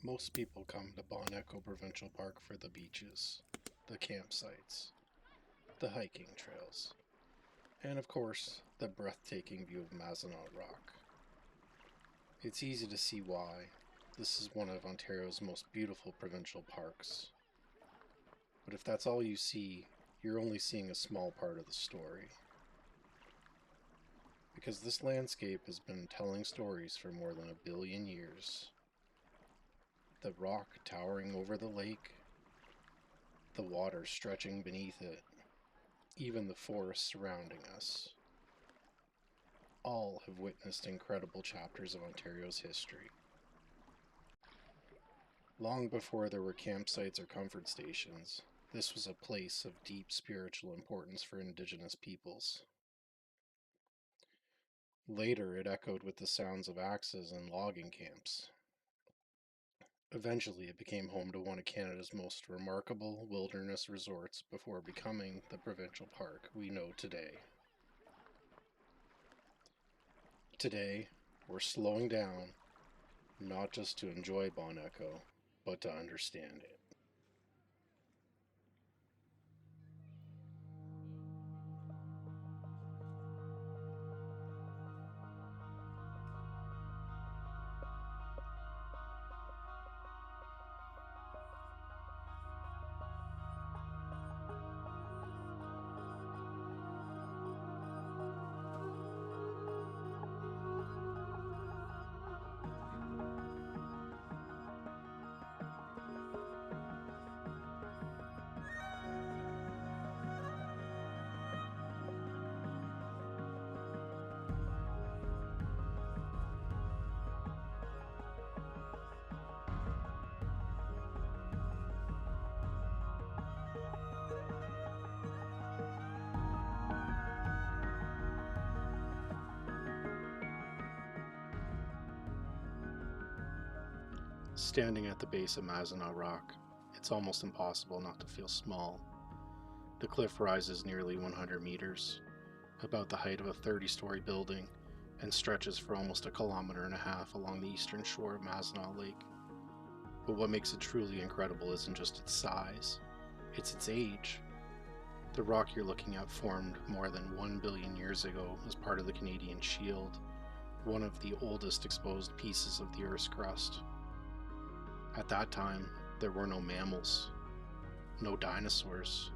Most people come to Bon Echo Provincial Park for the beaches, the campsites, the hiking trails, and of course, the breathtaking view of Mazinaw Rock. It's easy to see why. This is one of Ontario's most beautiful provincial parks. But if that's all you see, you're only seeing a small part of the story. Because this landscape has been telling stories for more than 1 billion years. The rock towering over the lake, the water stretching beneath it, even the forest surrounding us, all have witnessed incredible chapters of Ontario's history. Long before there were campsites or comfort stations, this was a place of deep spiritual importance for Indigenous peoples. Later, it echoed with the sounds of axes and logging camps. Eventually, it became home to one of Canada's most remarkable wilderness resorts before becoming the provincial park we know today. Today, we're slowing down, not just to enjoy Bon Echo, but to understand it. Standing at the base of Mazinaw Rock, it's almost impossible not to feel small. The cliff rises nearly 100 meters, about the height of a 30-story building, and stretches for almost 1.5 kilometers along the eastern shore of Mazinaw Lake. But what makes it truly incredible isn't just its size, it's its age. The rock you're looking at formed more than 1 billion years ago as part of the Canadian Shield, one of the oldest exposed pieces of the Earth's crust. At that time, there were no mammals, no dinosaurs,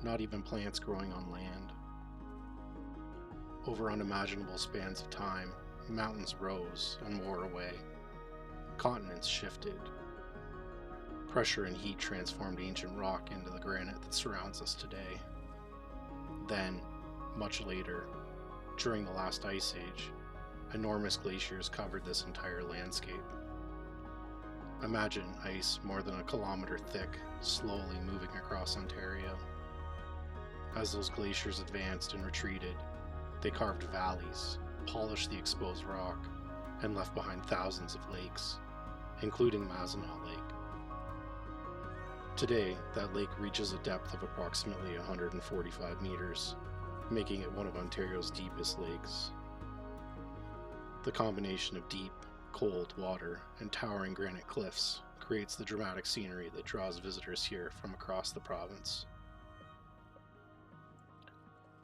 not even plants growing on land. Over unimaginable spans of time, mountains rose and wore away. Continents shifted. Pressure and heat transformed ancient rock into the granite that surrounds us today. Then, much later, during the last ice age, enormous glaciers covered this entire landscape. Imagine ice more than 1 kilometer thick, slowly moving across Ontario. As those glaciers advanced and retreated, they carved valleys, polished the exposed rock, and left behind thousands of lakes, including Mazinaw Lake. Today, that lake reaches a depth of approximately 145 meters, making it one of Ontario's deepest lakes. The combination of deep, cold water and towering granite cliffs creates the dramatic scenery that draws visitors here from across the province.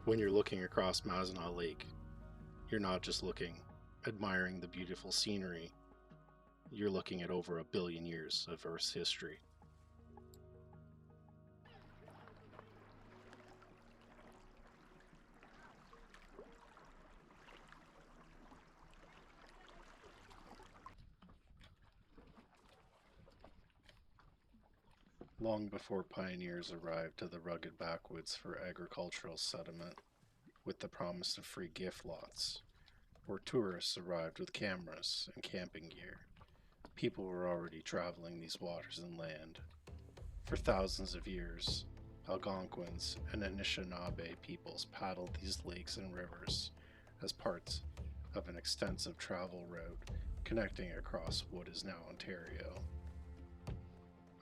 When you're looking across Mazinaw Lake, you're not just admiring the beautiful scenery, you're looking at over 1 billion years of Earth's history. Long before pioneers arrived to the rugged backwoods for agricultural settlement with the promise of free gift lots, or tourists arrived with cameras and camping gear, people were already traveling these waters and land. For thousands of years, Algonquins and Anishinaabe peoples paddled these lakes and rivers as parts of an extensive travel route connecting across what is now Ontario.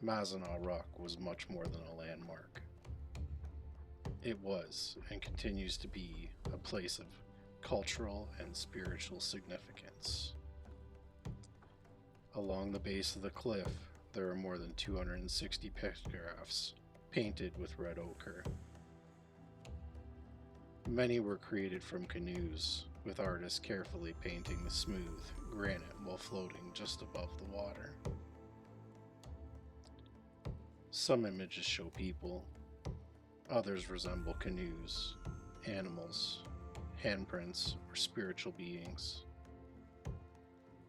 Mazinaw Rock was much more than a landmark. It was, and continues to be, a place of cultural and spiritual significance. Along the base of the cliff, there are more than 260 pictographs painted with red ochre. Many were created from canoes, with artists carefully painting the smooth granite while floating just above the water. Some images show people, others resemble canoes, animals, handprints, or spiritual beings.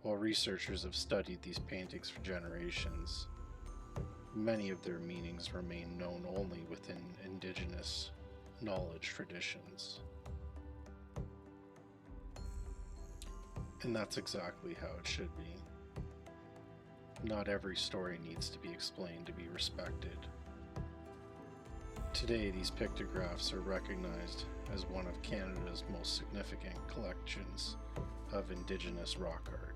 While researchers have studied these paintings for generations, many of their meanings remain known only within Indigenous knowledge traditions. And that's exactly how it should be. Not every story needs to be explained to be respected. Today, these pictographs are recognized as one of Canada's most significant collections of Indigenous rock art.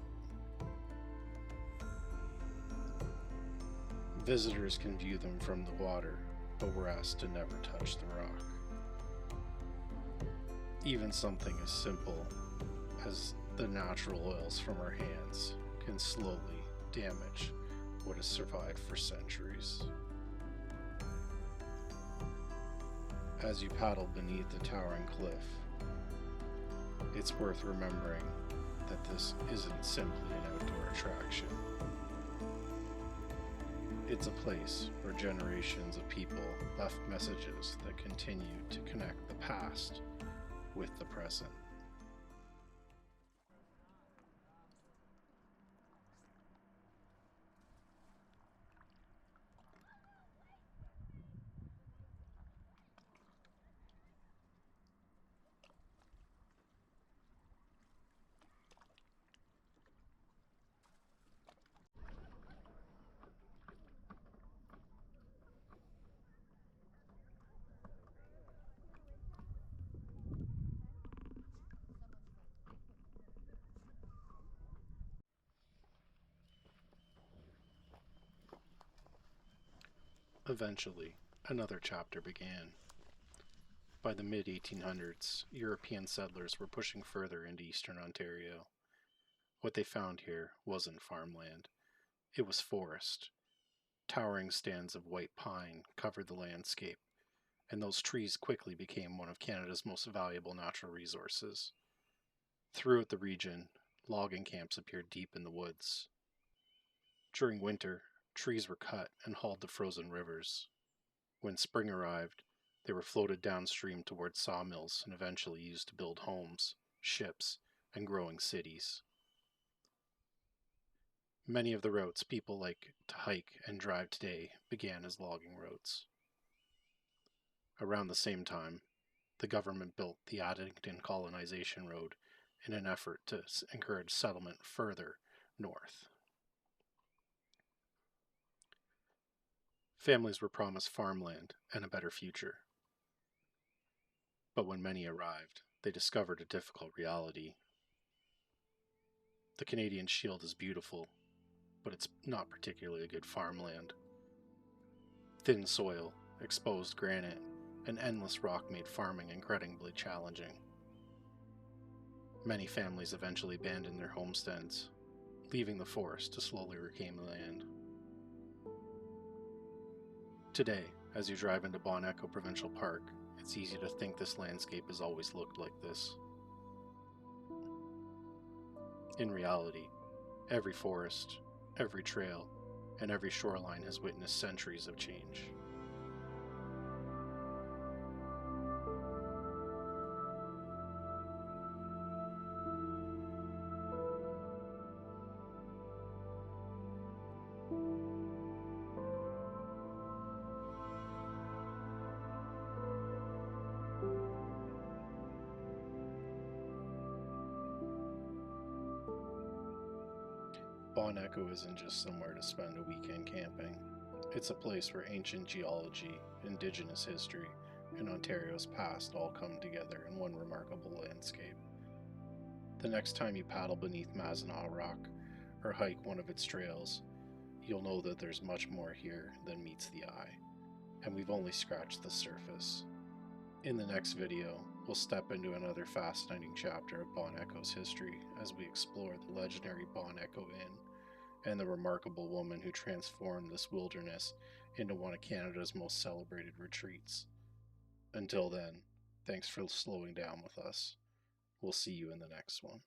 Visitors can view them from the water, but we're asked to never touch the rock. Even something as simple as the natural oils from our hands can slowly damage what has survived for centuries. As you paddle beneath the towering cliff, it's worth remembering that this isn't simply an outdoor attraction. It's a place where generations of people left messages that continue to connect the past with the present. Eventually, another chapter began. By the mid-1800s, European settlers were pushing further into eastern Ontario. What they found here wasn't farmland. It was forest. Towering stands of white pine covered the landscape, and those trees quickly became one of Canada's most valuable natural resources. Throughout the region, logging camps appeared deep in the woods. During winter, trees were cut and hauled to frozen rivers. When spring arrived, they were floated downstream towards sawmills and eventually used to build homes, ships, and growing cities. Many of the routes people like to hike and drive today began as logging routes. Around the same time, the government built the Addington Colonization Road in an effort to encourage settlement further north. Families were promised farmland and a better future. But when many arrived, they discovered a difficult reality. The Canadian Shield is beautiful, but it's not particularly good farmland. Thin soil, exposed granite, and endless rock made farming incredibly challenging. Many families eventually abandoned their homesteads, leaving the forest to slowly reclaim land. Today, as you drive into Bon Echo Provincial Park, it's easy to think this landscape has always looked like this. In reality, every forest, every trail, and every shoreline has witnessed centuries of change. Bon Echo isn't just somewhere to spend a weekend camping. It's a place where ancient geology, Indigenous history, and Ontario's past all come together in one remarkable landscape. The next time you paddle beneath Mazinaw Rock or hike one of its trails, you'll know that there's much more here than meets the eye, and we've only scratched the surface. In the next video, we'll step into another fascinating chapter of Bon Echo's history as we explore the legendary Bon Echo Inn and the remarkable woman who transformed this wilderness into one of Canada's most celebrated retreats. Until then, thanks for slowing down with us. We'll see you in the next one.